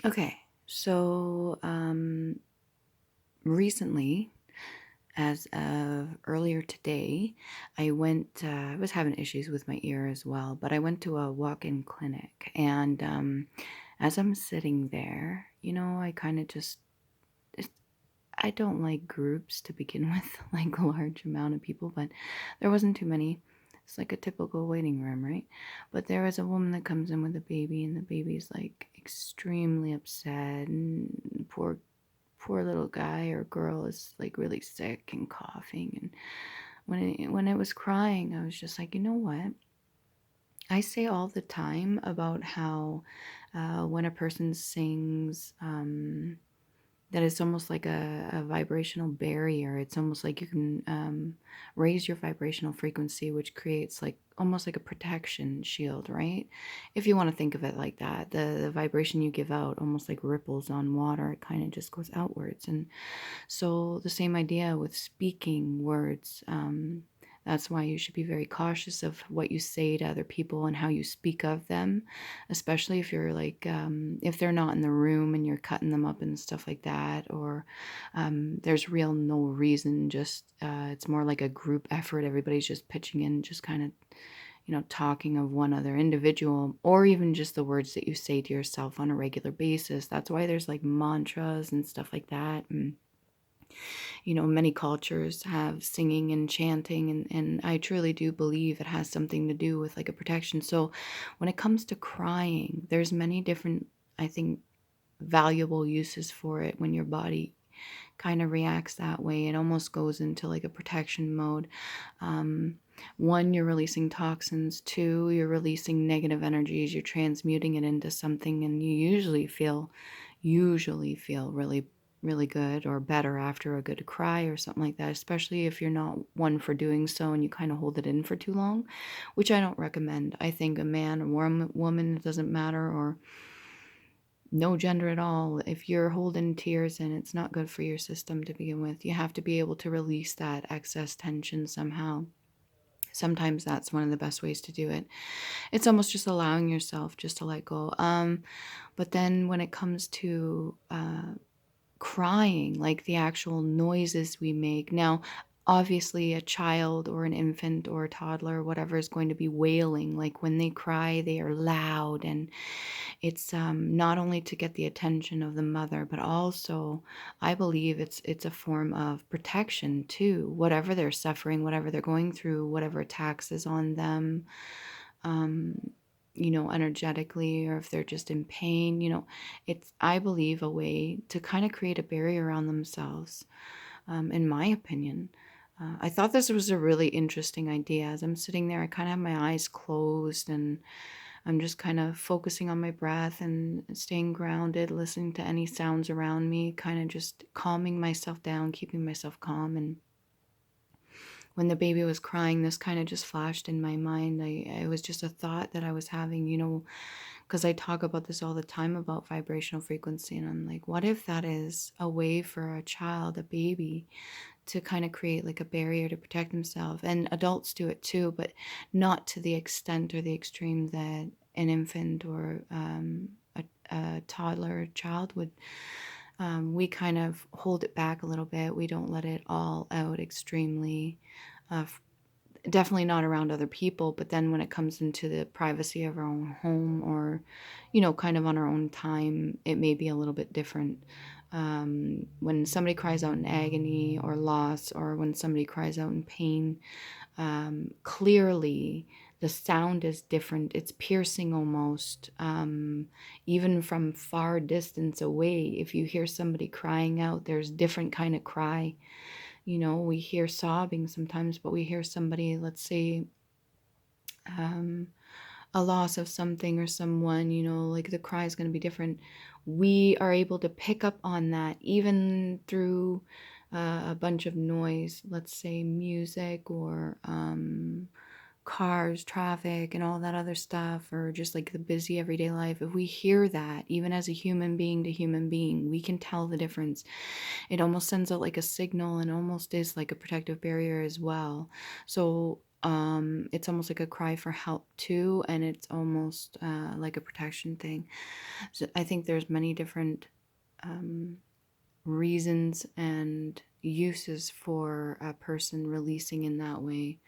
Okay, so recently, as of earlier today, I was having issues with my ear as well, but I went to a walk in clinic. And as I'm sitting there, I kind of just, it's- I don't like groups to begin with, like a large amount of people, but there wasn't too many. It's like a typical waiting room, right? But there was a woman that comes in with a baby, and the baby's like extremely upset, and poor little guy or girl is like really sick and coughing. And when it was crying, I was just like, you know what? I say all the time about how when a person sings, that it's almost like a vibrational barrier. It's almost like you can raise your vibrational frequency, which creates like almost like a protection shield, right? If you want to think of it like that, the vibration you give out, almost like ripples on water, it kind of just goes outwards. And so, the same idea with speaking words. That's why you should be very cautious of what you say to other people and how you speak of them, especially if you're like, if they're not in the room and you're cutting them up and stuff like that, or there's real no reason, just it's more like a group effort. Everybody's just pitching in, just kind of, talking of one other individual, or even just the words that you say to yourself on a regular basis. That's why there's like mantras and stuff like that. And many cultures have singing and chanting, and I truly do believe it has something to do with like a protection. So when it comes to crying, there's many different, I think, valuable uses for it when your body kind of reacts that way. It almost goes into like a protection mode. Um, One, you're releasing toxins. Two, you're releasing negative energies. You're transmuting it into something, and you usually feel really good or better after a good cry or something like that, especially if you're not one for doing so and you kind of hold it in for too long, which I don't recommend. I think a man or woman, it doesn't matter, or no gender at all, if you're holding tears in, it's not good for your system to begin with. You have to be able to release that excess tension somehow. Sometimes that's one of the best ways to do it. It's almost just allowing yourself just to let go. But then when it comes to crying, like the actual noises we make. Now, obviously, a child or an infant or a toddler, whatever, is going to be wailing. Like when they cry, they are loud, and it's not only to get the attention of the mother, but also, I believe it's a form of protection too. Whatever they're suffering, whatever they're going through, whatever attacks is on them. Um, energetically, or if they're just in pain, it's, I believe, a way to kind of create a barrier around themselves, in my opinion. I thought this was a really interesting idea. As I'm sitting there, I kind of have my eyes closed, and I'm just kind of focusing on my breath and staying grounded, listening to any sounds around me, kind of just calming myself down, keeping myself calm. And when the baby was crying, this kind of just flashed in my mind. It was just a thought that I was having, because I talk about this all the time about vibrational frequency. And I'm like, what if that is a way for a child, a baby, to kind of create like a barrier to protect themselves? And adults do it too, but not to the extent or the extreme that an infant or a toddler or child would. We kind of hold it back a little bit. We don't let it all out extremely. Uh, Definitely not around other people, but then when it comes into the privacy of our own home, or kind of on our own time, it may be a little bit different. When somebody cries out in agony or loss, or when somebody cries out in pain, clearly the sound is different. It's piercing almost, even from far distance away. If you hear somebody crying out, there's different kind of cry. We hear sobbing sometimes, but we hear somebody, let's say, um, a loss of something or someone, like the cry is going to be different. We are able to pick up on that even through a bunch of noise, let's say music, or cars, traffic, and all that other stuff, or just like the busy everyday life. If we hear that, even as a human being to human being, we can tell the difference. It almost sends out like a signal, and almost is like a protective barrier as well. So It's almost like a cry for help too, and it's almost like a protection thing. So I think there's many different um, reasons and uses for a person releasing in that way.